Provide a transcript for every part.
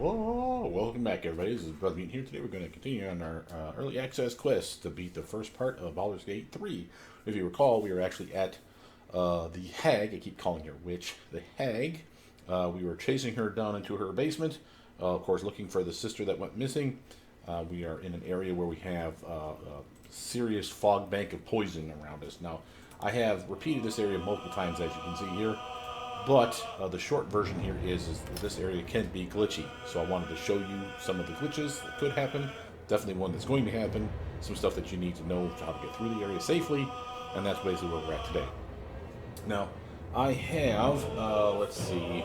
Whoa, welcome back everybody, this is Brothermutant here. Today we're going to continue on our early access quest to beat the first part of Baldur's Gate 3. If you recall, we were actually at the Hag, I keep calling her Witch, the Hag. We were chasing her down into her basement, of course looking for the sister that went missing. We are in an area where we have a serious fog bank of poison around us. Now, I have repeated this area multiple times as you can see here. But the short version here is this area can be glitchy. So I wanted to show you some of the glitches that could happen. Definitely one that's going to happen. Some stuff that you need to know how to get through the area safely. And that's basically where we're at today. Now, I have, let's see.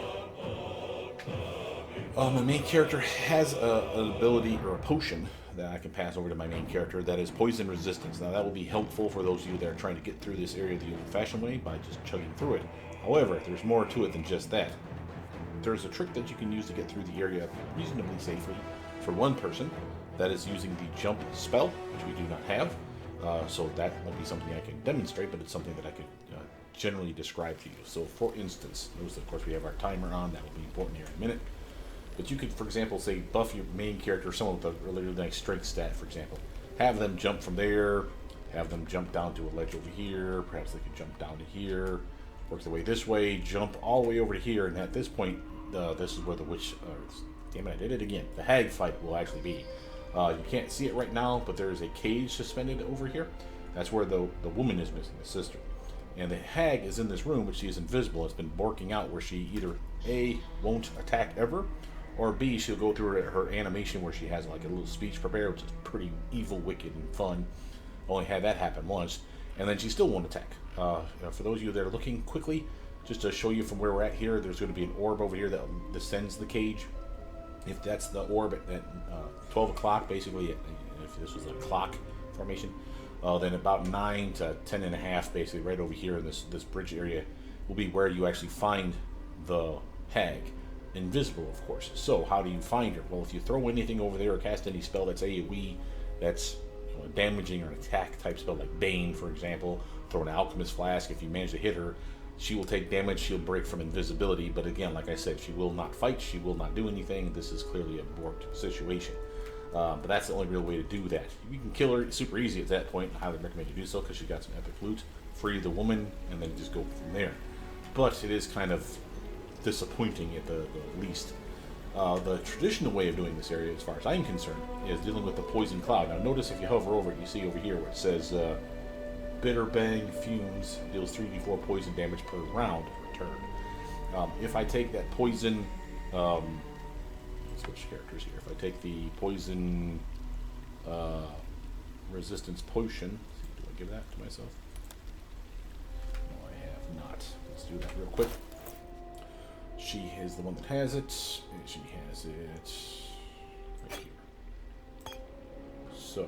My main character has an ability or a potion that I can pass over to my main character that is poison resistance. Now that will be helpful for those of you that are trying to get through this area the old-fashioned way by just chugging through it. However, there's more to it than just that. There's a trick that you can use to get through the area reasonably safely for one person. That is using the jump spell, which we do not have. So that might be something I can demonstrate, but it's something that I could generally describe to you. So for instance, notice of course we have our timer on. That will be important here in a minute. But you could, for example, say buff your main character, someone with a really nice strength stat, for example. Have them jump from there, have them jump down to a ledge over here, perhaps they could jump down to here, work their way this way, jump all the way over to here, and at this point, this is where the witch, damn it, I did it again, the Hag Fight will actually be. You can't see it right now, but there is a cage suspended over here. That's where the woman is missing, the sister. And the hag is in this room, but she is invisible. It's been borking out where she either A, won't attack ever, or B, she'll go through her animation where she has like a little speech prepared, which is pretty evil, wicked, and fun. Only had that happen once, and then she still won't attack. For those of you that are looking quickly, just to show you from where we're at here, there's going to be an orb over here that descends the cage. If that's the orb at 12 o'clock, basically, if this was a clock formation, then about 9 to 10 and a half, basically, right over here in this bridge area, will be where you actually find the hag. Invisible, of course. So how do you find her? Well, if you throw anything over there or cast any spell that's AoE, that's a damaging or an attack type spell like Bane, for example, throw an Alchemist Flask. If you manage to hit her, she will take damage. She'll break from invisibility. But again, like I said, she will not fight. She will not do anything. This is clearly a borked situation. But that's the only real way to do that. You can kill her super easy at that point. I highly recommend you do so because she got some epic loot. Free the woman and then just go from there. But it is kind of disappointing at the least. The traditional way of doing this area, as far as I'm concerned, is dealing with the poison cloud. Now notice if you hover over it, you see over here where it says Bitter Bang Fumes deals 3d4 poison damage per round return. If I take that poison, switch characters here. If I take the poison resistance potion, do I give that to myself? No, I have not. Let's do that real quick. She is the one that has it, and she has it right here. So,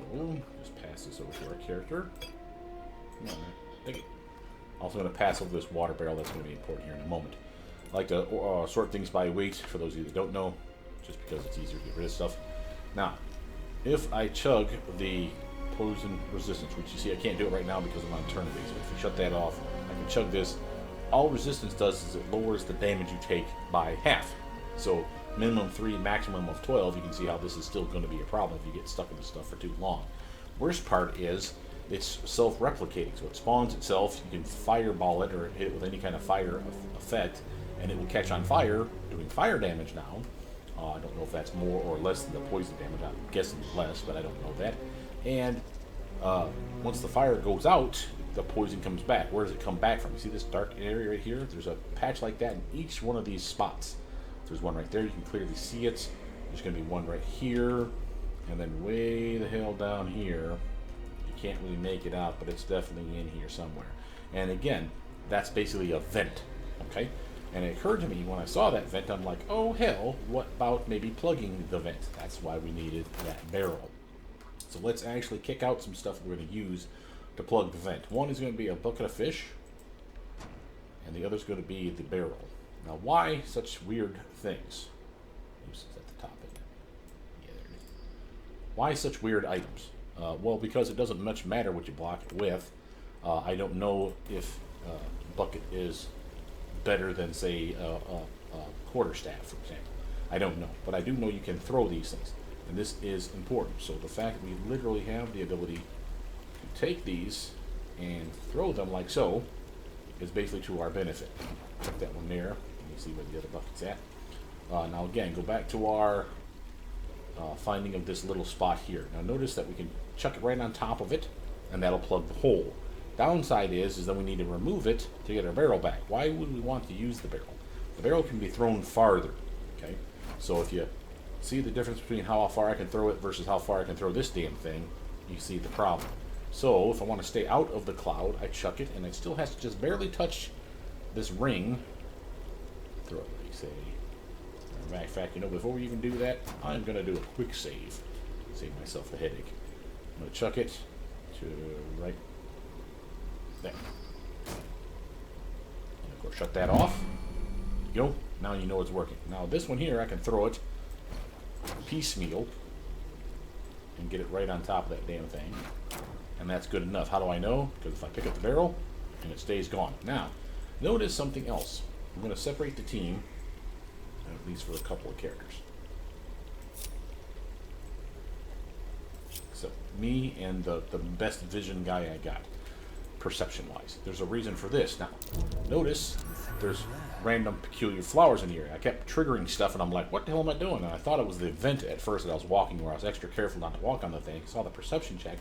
just pass this over to our character. Come on, man. Take it. Also going to pass over this water barrel. That's going to be important here in a moment. I like to sort things by weight, for those of you that don't know, just because it's easier to get rid of stuff. Now, if I chug the poison resistance, which you see I can't do it right now because I'm on turn base, but if you shut that off, I can chug this. All resistance does is it lowers the damage you take by half. So minimum 3, maximum of 12. You can see how this is still going to be a problem if you get stuck in this stuff for too long. Worst part is it's self-replicating, so it spawns itself. You can fireball it or hit it with any kind of fire effect, and it will catch on fire, doing fire damage now. I don't know if that's more or less than the poison damage. I'm guessing less, but I don't know that. And once the fire goes out, the poison comes back. Where does it come back from? You see this dark area right here? There's a patch like that in each one of these spots. There's one right there. You can clearly see it. There's going to be one right here. And then way the hell down here. You can't really make it out, but it's definitely in here somewhere. And again, that's basically a vent. Okay? And it occurred to me when I saw that vent, I'm like, oh hell, what about maybe plugging the vent? That's why we needed that barrel. So let's actually kick out some stuff we're going to use to plug the vent. One is going to be a bucket of fish, and the other is going to be the barrel. Now, why such weird things? Oops, it's at the top, isn't it? Yeah, there it is. Why such weird items? Well, because it doesn't much matter what you block it with. I don't know if bucket is better than, say, a quarterstaff, for example. I don't know. But I do know you can throw these things. And this is important. So the fact that we literally have the ability to take these and throw them like so is basically to our benefit. Put that one there. Let me see where the other bucket's at. Now again, go back to our finding of this little spot here. Now notice that we can chuck it right on top of it, and that'll plug the hole. Downside is that we need to remove it to get our barrel back. Why would we want to use the barrel? The barrel can be thrown farther. Okay, so if you see the difference between how far I can throw it versus how far I can throw this damn thing, you see the problem. So if I want to stay out of the cloud, I chuck it, and it still has to just barely touch this ring. Throw it, like say. As a matter of fact, you know, before we even do that, I'm going to do a quick save. Save myself the headache. I'm going to chuck it to right there. And of course, shut that off. There you go. Now you know it's working. Now this one here, I can throw it piecemeal and get it right on top of that damn thing. And that's good enough. How do I know? Because if I pick up the barrel, and it stays gone. Now, notice something else. I'm going to separate the team, at least for a couple of characters. So, me and the best vision guy I got, perception-wise. There's a reason for this. Now, notice there's random peculiar flowers in here. I kept triggering stuff, and I'm like, what the hell am I doing? And I thought it was the vent at first that I was walking, where I was extra careful not to walk on the thing. Saw the perception check,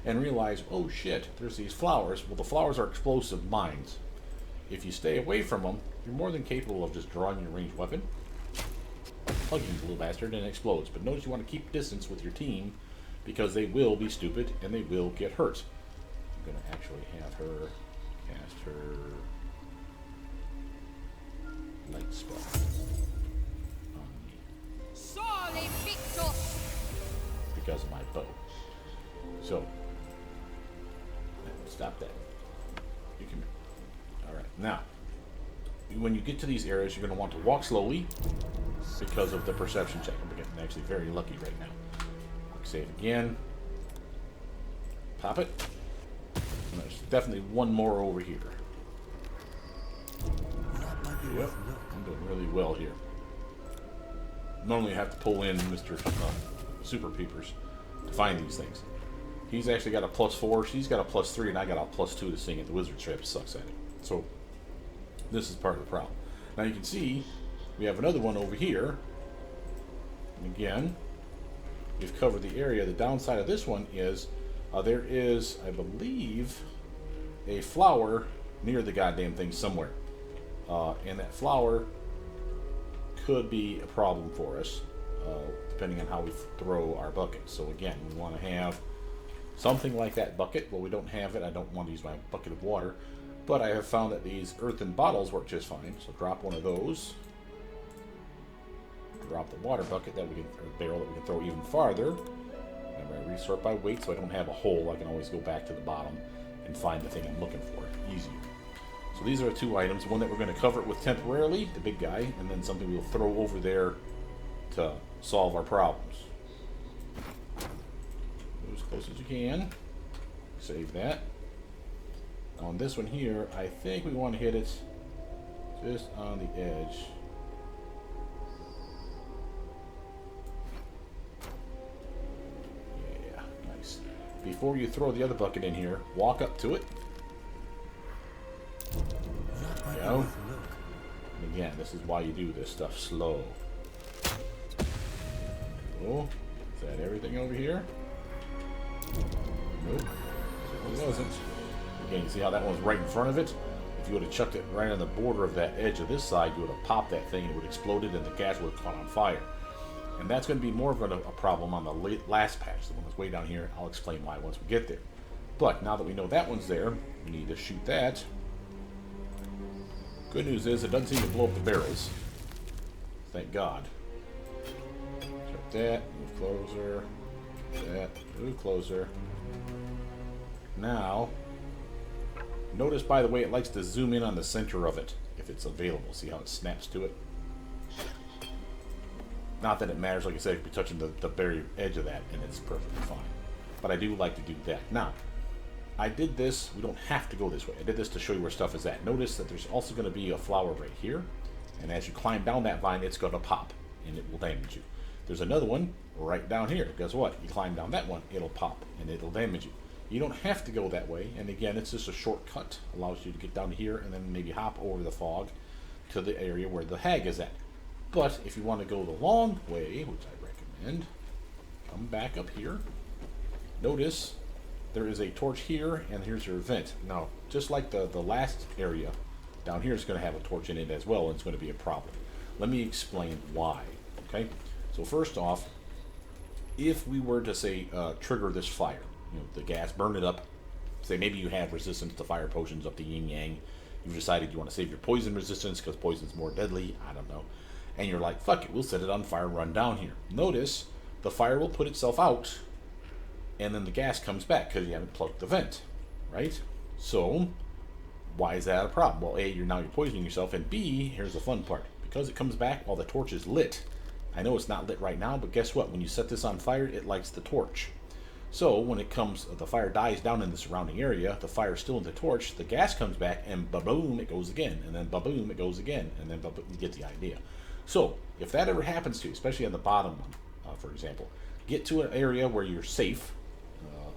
and realized, oh shit, there's these flowers. Well, the flowers are explosive mines. If you stay away from them, you're more than capable of just drawing your ranged weapon, plugging the little bastard, and it explodes. But notice you want to keep distance with your team, because they will be stupid, and they will get hurt. I'm going to actually have her cast her light spell on me. Surely victus! Because of my bow. So, stop that. You can. Alright, now, when you get to these areas, you're going to want to walk slowly because of the perception check. I'm getting actually very lucky right now. Save again. Pop it. And there's definitely one more over here. Yep, I'm doing really well here. Normally I have to pull in Mr. Super Peepers to find these things. He's actually got a +4, she's got a +3, and I got a +2 to sing it. The wizard trap sucks at it. So, this is part of the problem. Now you can see, we have another one over here. And again, we've covered the area. The downside of this one is there is, I believe, a flower near the goddamn thing somewhere. And that flower could be a problem for us, depending on how we throw our bucket. So again, we want to have something like that bucket. Well, we don't have it. I don't want to use my bucket of water. But I have found that these earthen bottles work just fine. So drop one of those. Drop the water bucket that we can, or barrel that we can throw even farther. Remember, I resort by weight, so I don't have a hole. I can always go back to the bottom and find the thing I'm looking for. Easier. So these are the two items. One that we're going to cover it with temporarily, the big guy, and then something we'll throw over there to solve our problems. Move as close as you can. Save that. On this one here, I think we want to hit it just on the edge. Before you throw the other bucket in here, walk up to it. There you go. And again, this is why you do this stuff slow. Cool. Is that everything over here? Nope. It wasn't. Again, you see how that one's right in front of it? If you would have chucked it right on the border of that edge of this side, you would have popped that thing and it would have exploded and the gas would have caught on fire. And that's going to be more of a problem on the last patch, the one that's way down here. I'll explain why once we get there. But now that we know that one's there, we need to shoot that. Good news is it doesn't seem to blow up the barrels. Thank God. Check that, move closer. That, move closer. Now, notice by the way it likes to zoom in on the center of it if it's available. See how it snaps to it? Not that it matters, like I said, you could be touching the very edge of that and it's perfectly fine. But I do like to do that. Now, I did this, we don't have to go this way. I did this to show you where stuff is at. Notice that there's also going to be a flower right here. And as you climb down that vine, it's going to pop. and it will damage you. There's another one right down here. Guess what? You climb down that one, it'll pop, and it'll damage you. You don't have to go that way, and again, it's just a shortcut. Allows you to get down here and then maybe hop over the fog to the area where the hag is at. But if you want to go the long way, which I recommend, come back up here. Notice there is a torch here, and here's your vent. Now, just like the last area, down here is going to have a torch in it as well, and it's going to be a problem. Let me explain why. Okay, so first off, if we were to say trigger this fire, the gas, burn it up. Say maybe you have resistance to fire potions up to yin yang. You've decided you want to save your poison resistance because poison's more deadly. I don't know. And you're like, fuck it, we'll set it on fire and run down here. Notice the fire will put itself out, and then the gas comes back because you haven't plugged the vent, right? So why is that a problem? Well, A, you're poisoning yourself, and B, here's the fun part. Because it comes back while the torch is lit. I know it's not lit right now, but guess what? When you set this on fire, it lights the torch. So when the fire dies down in the surrounding area, the fire's still in the torch, the gas comes back, and ba-boom, it goes again, and then ba-boom, it goes again, and then ba-boom, you get the idea. So if that ever happens to you, especially on the bottom one, for example, get to an area where you're safe.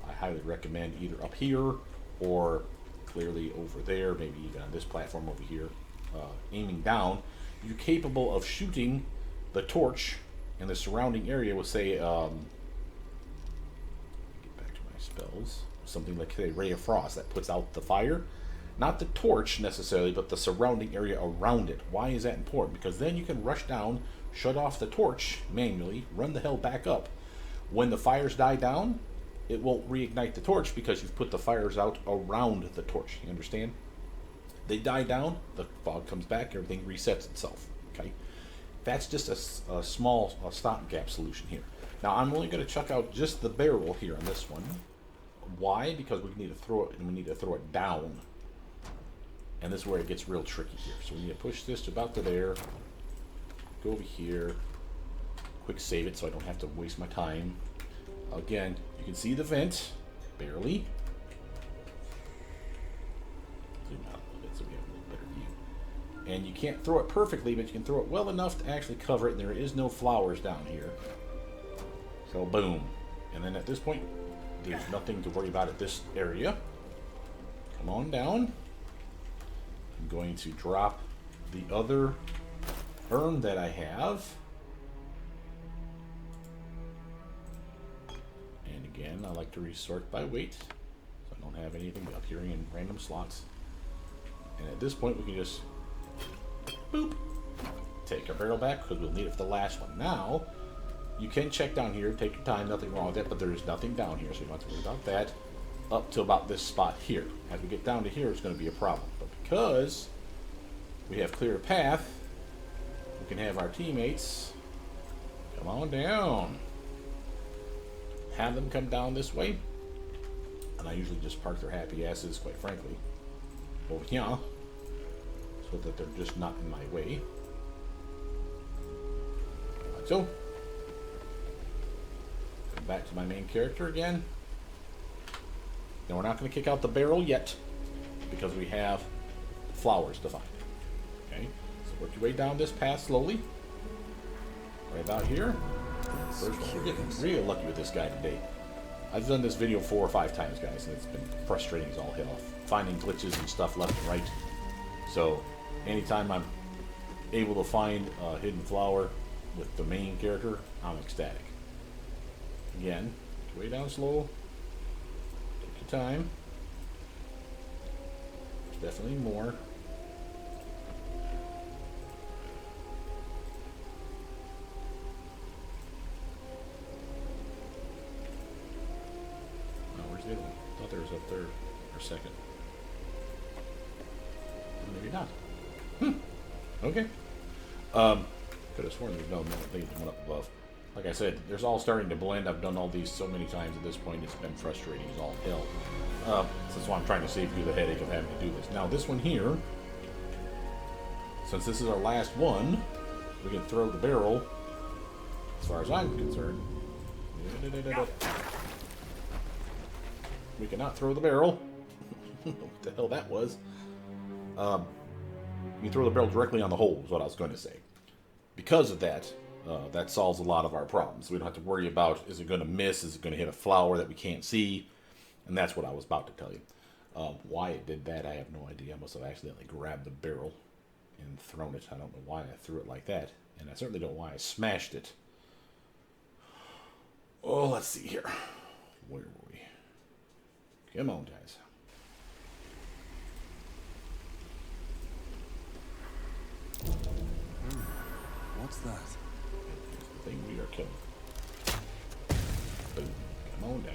I highly recommend either up here or clearly over there, maybe even on this platform over here, aiming down. You're capable of shooting the torch in the surrounding area with, say, spells, something like a ray of frost that puts out the fire, not the torch necessarily, but the surrounding area around it. Why is that important? Because then you can rush down, shut off the torch manually, run the hell back up. When the fires die down, it won't reignite the torch because you've put the fires out around the torch. You understand? They die down, the fog comes back, everything resets itself. Okay, that's just a small stopgap solution here. Now I'm only going to chuck out just the barrel here on this one. Why? Because we need to throw it, and we need to throw it down. And this is where it gets real tricky here. So we need to push this to about to there. Go over here. Quick save it so I don't have to waste my time. Again, you can see the vent. Barely. Zoom out a little bit so we have a little better view. And you can't throw it perfectly, but you can throw it well enough to actually cover it. And there is no flowers down here. So boom. And then at this point, there's nothing to worry about at this area. Come on down. I'm going to drop the other urn that I have. And again, I like to resort by weight. So I don't have anything appearing in random slots. And at this point, we can just boop, take our barrel back because we'll need it for the last one. Now, you can check down here, take your time, nothing wrong with that, but there's nothing down here, so you don't have to worry about that. Up to about this spot here. As we get down to here, it's going to be a problem. But because we have cleared a path, we can have our teammates come on down. Have them come down this way. And I usually just park their happy asses, quite frankly, over here, so that they're just not in my way. Like so. Back to my main character again. Now we're not going to kick out the barrel yet because we have flowers to find. Okay, so work your way down this path slowly. Right about here. First one, we're getting real lucky with this guy today. I've done this video 4 or 5 times, guys, and it's been frustrating as all hell. Finding glitches and stuff left and right. So anytime I'm able to find a hidden flower with the main character, I'm ecstatic. Again, way down slow. Take your time. There's definitely more. Oh, where's the other one? I thought there was up there for a second. Maybe not. Okay. Could have sworn there's no one up above. Like I said, there's all starting to blend. I've done all these so many times at this point, it's been frustrating as all hell. So that's why I'm trying to save you the headache of having to do this. Now this one here, since this is our last one, we can throw the barrel, as far as I'm concerned. We cannot throw the barrel. What the hell that was. You throw the barrel directly on the hole, is what I was going to say. Because of that, That solves a lot of our problems. We don't have to worry about, is it going to miss? Is it going to hit a flower that we can't see? And that's what I was about to tell you. Why it did that, I have no idea. I must have accidentally grabbed the barrel and thrown it. I don't know why I threw it like that. And I certainly don't know why I smashed it. Oh, let's see here. Where were we? Come on, guys. What's that? Here's the thing we are killing. Boom. Come on down.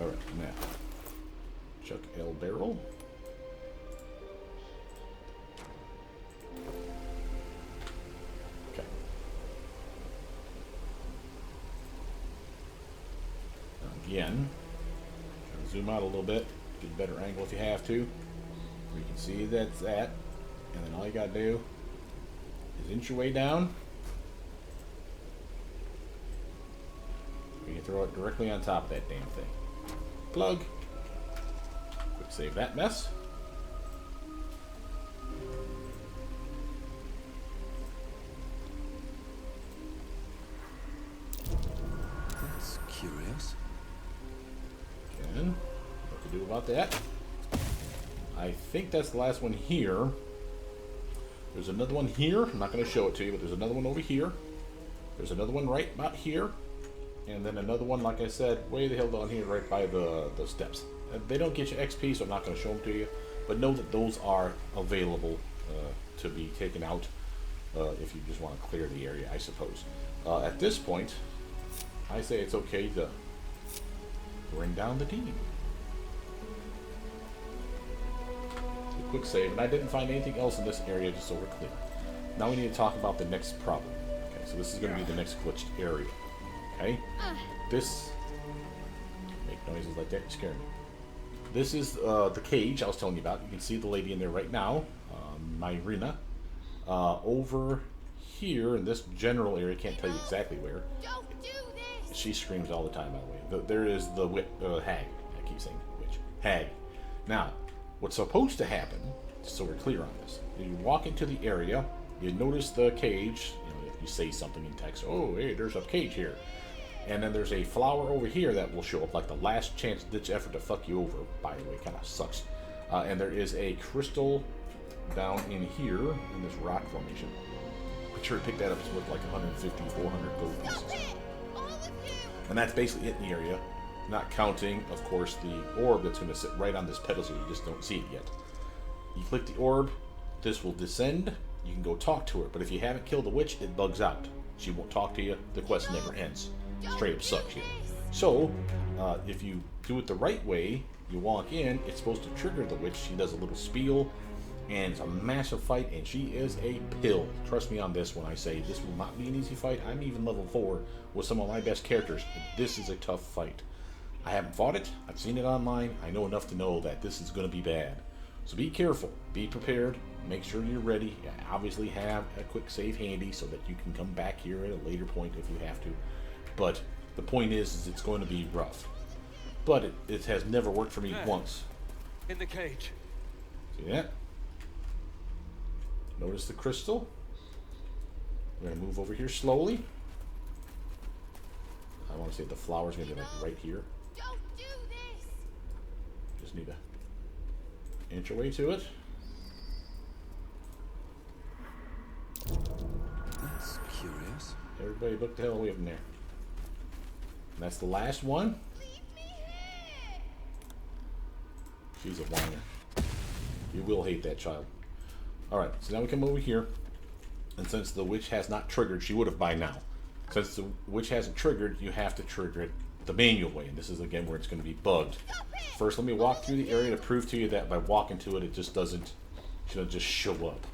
Alright, now. Chuck L barrel. Okay. Again, try to zoom out a little bit, get a better angle if you have to. You can see that's that, and then all you gotta do is inch your way down. You can throw it directly on top of that damn thing. Plug. Quick save that mess. That's curious. Again, what to do about that? I think that's the last one here. There's another one here. I'm not going to show it to you, but there's another one over here. There's another one right about here. And then another one, like I said, way the hell down here, right by the steps. They don't get you XP, so I'm not going to show them to you. But know that those are available to be taken out if you just want to clear the area, I suppose. At this point, I say it's okay to bring down the team. Quick save, and I didn't find anything else in this area, just so we're clear. Now we need to talk about the next problem. Okay, so this is going to be the next glitched area. Okay? This... Make noises like that, you scare me. This is the cage I was telling you about. You can see the lady in there right now, Myrina. Over here, in this general area, can't tell you exactly where. Don't do this! She screams all the time, by the way. There is the Hag. I keep saying witch. Hag. Now, what's supposed to happen, just so we're clear on this, you walk into the area, you notice the cage, if you say something in text, oh, hey, there's a cage here. And then there's a flower over here that will show up, like the last chance ditch effort to fuck you over, by the way, kind of sucks. And there is a crystal down in here, in this rock formation. Be sure to pick that up, it's worth like 150, 400 gold pieces. Stop it! All of you! And that's basically it in the area. Not counting, of course, the orb that's going to sit right on this pedestal. You just don't see it yet. You click the orb, this will descend. You can go talk to her, but if you haven't killed the witch, it bugs out. She won't talk to you. The quest never ends. Straight up sucks you. So, if you do it the right way, you walk in, it's supposed to trigger the witch. She does a little spiel, and it's a massive fight, and she is a pill. Trust me on this when I say this will not be an easy fight. I'm even level 4 with some of my best characters. This is a tough fight. I haven't fought it, I've seen it online, I know enough to know that this is going to be bad. So be careful, be prepared, make sure you're ready, obviously have a quick save handy so that you can come back here at a later point if you have to. But the point is it's going to be rough. But it has never worked for me once. In the cage. See that? Notice the crystal. We're going to move over here slowly. I want to say the flower's going to be like right here. Don't do this! Just need to inch away to it. That's curious. Everybody look the hell away from there. And that's the last one. Leave me here! She's a whiner. You will hate that child. Alright, so now we come over here. And since the witch has not triggered, she would have by now. Since the witch hasn't triggered, you have to trigger it the manual way. And this is again where it's going to be bugged. First, let me walk through the area to prove to you that by walking to it, it just doesn't, she doesn't just show up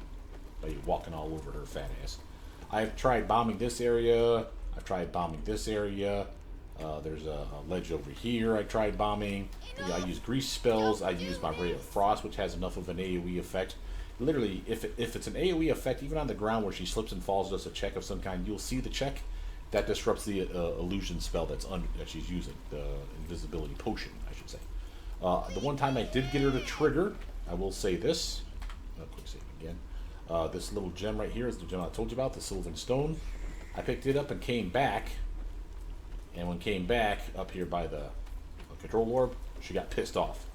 by you walking all over her fat ass. I've tried bombing this area. I've tried bombing this area. There's a ledge over here I tried bombing. I use grease spells. I use my Ray of Frost, which has enough of an AoE effect. Literally, if it's an AoE effect, even on the ground where she slips and falls, does a check of some kind, you'll see the check. That disrupts the illusion spell that she's using, the invisibility potion, I should say. The one time I did get her to trigger, I will say this. Quick save again. This little gem right here is the gem I told you about, the Sylvan Stone. I picked it up and came back, and when came back up here by the control orb, she got pissed off.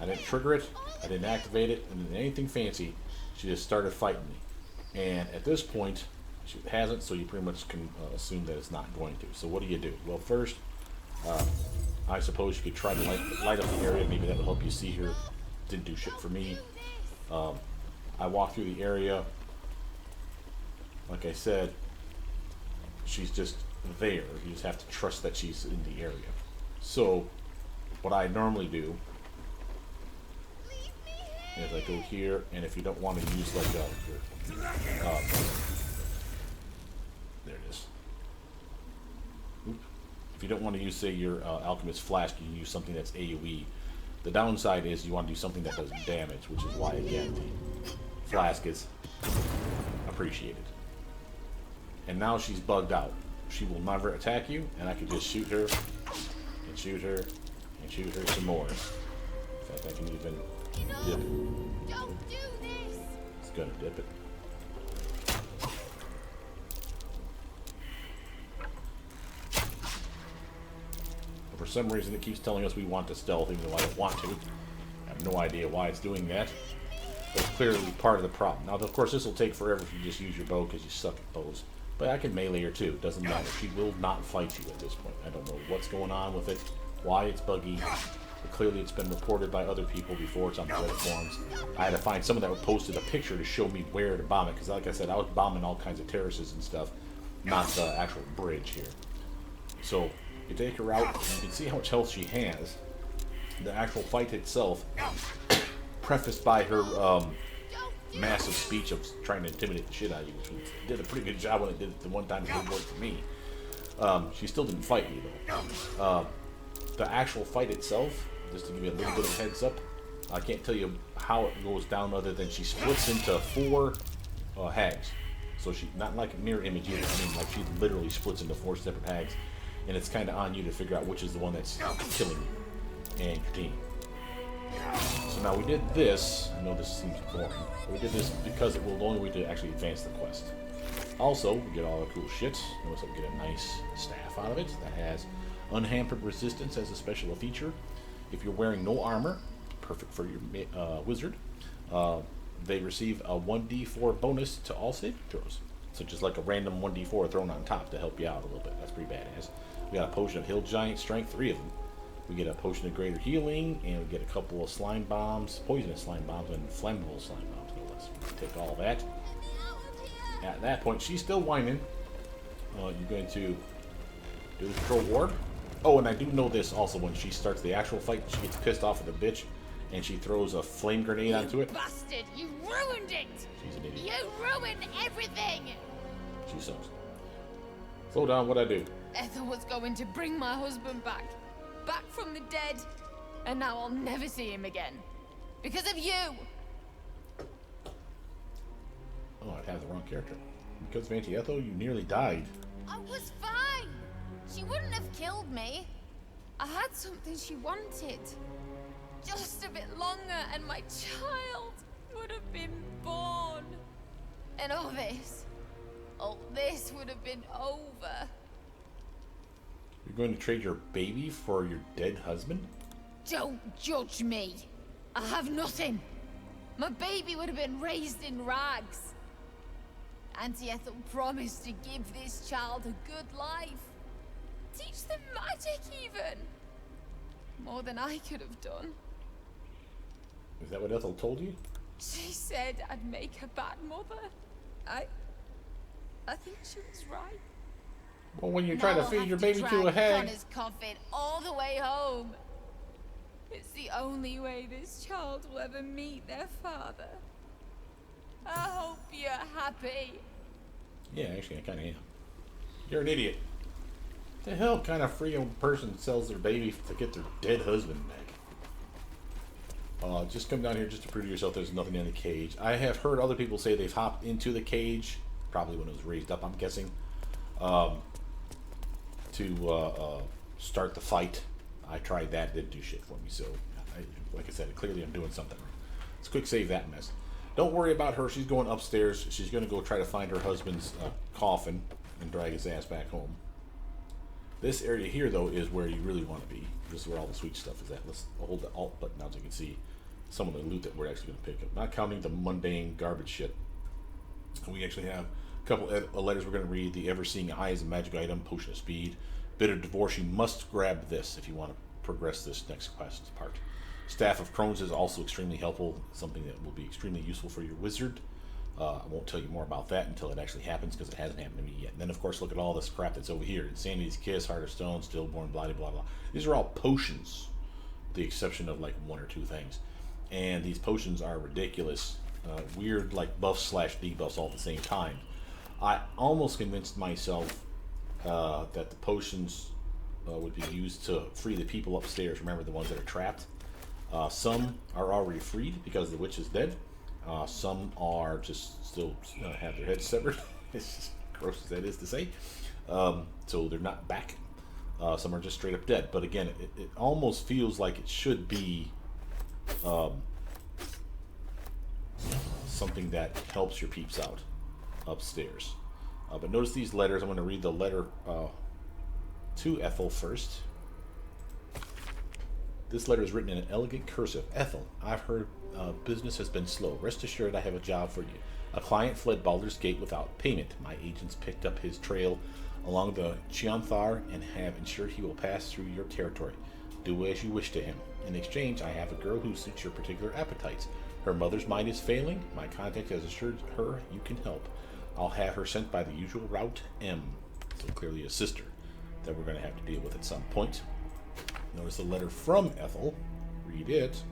I didn't trigger it, I didn't activate it, and didn't anything fancy. She just started fighting me. And at this point, she hasn't, so you pretty much can assume that it's not going to. So what do? Well, first, I suppose you could try to light up the area. Maybe that will help you see her. Didn't do shit for me. I walked through the area. Like I said, she's just there. You just have to trust that she's in the area. So, what I normally do is I go here, and if you don't want to use like there it is. Oop. If you don't want to use, say, your Alchemist Flask, you can use something that's AoE. The downside is you want to do something that does damage, which is why, again, the Flask is appreciated. And now she's bugged out. She will never attack you, and I can just shoot her, and shoot her, and shoot her some more. In fact, I can even dip it. Don't do this. It's gonna dip it. For some reason, it keeps telling us we want to stealth, even though I don't want to. I have no idea why it's doing that. But it's clearly part of the problem. Now, of course, this will take forever if you just use your bow because you suck at bows. But I can melee her too. It doesn't matter. She will not fight you at this point. I don't know what's going on with it, why it's buggy. But clearly, it's been reported by other people before. It's on the Reddit forums. I had to find someone that posted a picture to show me where to bomb it. Because, like I said, I was bombing all kinds of terraces and stuff, not the actual bridge here. So, you take her out, and you can see how much health she has. The actual fight itself, prefaced by her massive speech of trying to intimidate the shit out of you, which did a pretty good job when it did it the one time it didn't work for me. She still didn't fight me, though. The actual fight itself, just to give you a little bit of heads up, I can't tell you how it goes down other than she splits into 4 hags. So she, not like a mirror image either, I mean like she literally splits into 4 separate hags. And it's kind of on you to figure out which is the one that's killing you and your team. So now we did this. I know this seems boring. But we did this because it will the only way to actually advance the quest. Also, we get all the cool shit. Notice I get a nice staff out of it that has unhampered resistance as a special feature. If you're wearing no armor, perfect for your wizard, they receive a 1d4 bonus to all saving throws. So just like a random 1d4 thrown on top to help you out a little bit. That's pretty badass. We got a potion of Hill Giant Strength, 3 of them. We get a potion of Greater Healing, and we get a couple of slime bombs, poisonous slime bombs, and flammable slime bombs, no less. We take all of that. At that point, she's still whining. You're going to do the control ward. Oh, and I do know this also, when she starts the actual fight, she gets pissed off at the bitch, and she throws a flame grenade onto it. Bastard, you ruined it. She's an idiot. You ruined everything. She sucks. Slow down, what'd I do? Ethel was going to bring my husband back from the dead, and now I'll never see him again. Because of you! Oh, I have the wrong character. Because of Auntie Ethel, you nearly died. I was fine! She wouldn't have killed me. I had something she wanted. Just a bit longer, and my child would have been born. And all this would have been over. You're going to trade your baby for your dead husband? Don't judge me. I have nothing. My baby would have been raised in rags. Auntie Ethel promised to give this child a good life. Teach them magic even. More than I could have done. Is that what Ethel told you? She said I'd make a bad mother. I think she was right. Well, when you try to feed your baby to a hag... Connor's coffin all the way home. It's the only way this child will ever meet their father. I hope you're happy. Yeah, actually, I kind of am. You're an idiot. The hell kind of free person sells their baby to get their dead husband back? Just come down here just to prove to yourself there's nothing in the cage. I have heard other people say they've hopped into the cage, probably when it was raised up, I'm guessing, to start the fight. I tried that, it didn't do shit for me, so like I said, clearly I'm doing something right. Let's quick save that mess. Don't worry about her. She's going upstairs. She's going to go try to find her husband's coffin and drag his ass back home. This area here, though, is where you really want to be. This is where all the sweet stuff is at. Let's hold the Alt button down so you can see some of the loot that we're actually going to pick up. Not counting the mundane garbage shit. We actually have a couple of letters we're going to read. The Ever-Seeing Eye is a magic item. Potion of Speed. Bitter Divorce. You must grab this if you want to progress this next quest part. Staff of Crones is also extremely helpful. Something that will be extremely useful for your wizard. I won't tell you more about that until it actually happens, because it hasn't happened to me yet. And then, of course, look at all this crap that's over here. Insanity's Kiss, Heart of Stone, Stillborn, blah, blah, blah. These are all potions, with the exception of, like, one or two things. And these potions are ridiculous. Weird, like, buffs / debuffs all at the same time. I almost convinced myself that the potions would be used to free the people upstairs. Remember, the ones that are trapped? Some are already freed because the witch is dead. Some are just still have their heads severed. It's just gross as that is to say. So they're not back. Some are just straight up dead. But again, it almost feels like it should be something that helps your peeps out upstairs. But notice these letters. I'm going to read the letter to Ethel first. This letter is written in an elegant cursive. Ethel, I've heard business has been slow. Rest assured I have a job for you. A client fled Baldur's Gate without payment. My agents picked up his trail along the Chianthar and have ensured he will pass through your territory. Do as you wish to him. In exchange, I have a girl who suits your particular appetites. Her mother's mind is failing. My contact has assured her you can help. I'll have her sent by the usual route, M. So clearly a sister that we're going to have to deal with at some point. Notice the letter from Ethel. Read it.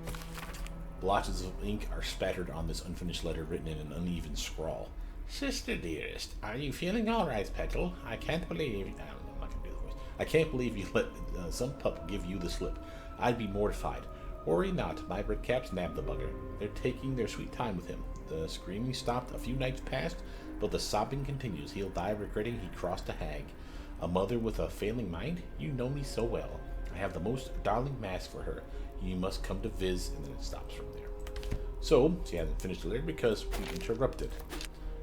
Blotches of ink are spattered on this unfinished letter written in an uneven scrawl. Sister dearest, are you feeling all right, Petal? I can't believe... I'm not going to do the voice. I can't believe you let some pup give you the slip. I'd be mortified. Worry not, my redcaps nabbed the bugger. They're taking their sweet time with him. The screaming stopped a few nights past, but the sobbing continues. He'll die regretting he crossed a hag. A mother with a failing mind? You know me so well. I have the most darling mask for her. You must come to Viz, and then it stops from there. So, she hasn't finished the letter because we interrupted.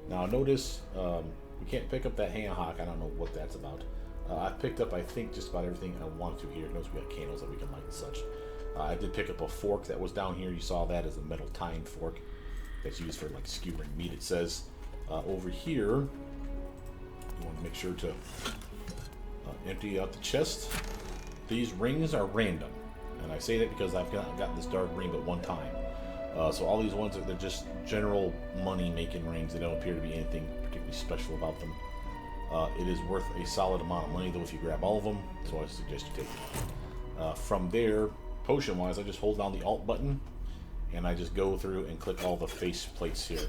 Now notice, we can't pick up that hand-hawk. I don't know what that's about. I've picked up, I think, just about everything I want to here. Notice we got candles that we can light and such. I did pick up a fork that was down here. You saw that as a metal tine fork that's used for like skewering meat. It says over here, you want to make sure to empty out the chest. These rings are random, and I say that because I've gotten this dark ring but one time. So all these ones, they're just general money-making rings. They don't appear to be anything particularly special about them. It is worth a solid amount of money, though, if you grab all of them, so I suggest you take them. From there, potion-wise, I just hold down the Alt button, and I just go through and click all the face plates here.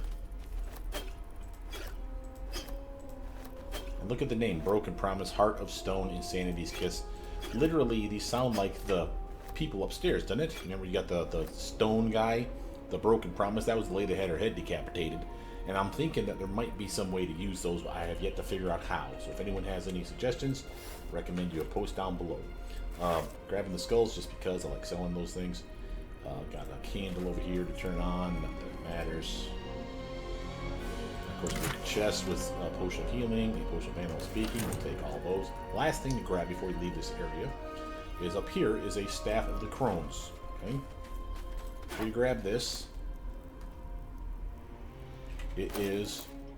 And look at the name, Broken Promise, Heart of Stone, Insanity's Kiss. Literally, these sound like the people upstairs, doesn't it? Remember, you got the stone guy, the Broken Promise. That was the lady that had her head decapitated. And I'm thinking that there might be some way to use those, but I have yet to figure out how. So if anyone has any suggestions, recommend you a post down below. Grabbing the skulls just because I like selling those things. Got a candle over here to turn on, not that it matters. Of course, we have a chest with a potion of healing, a potion of animal speaking. We'll take all those. Last thing to grab before we leave this area is up here is a staff of the Crones. Okay, so you grab this. It is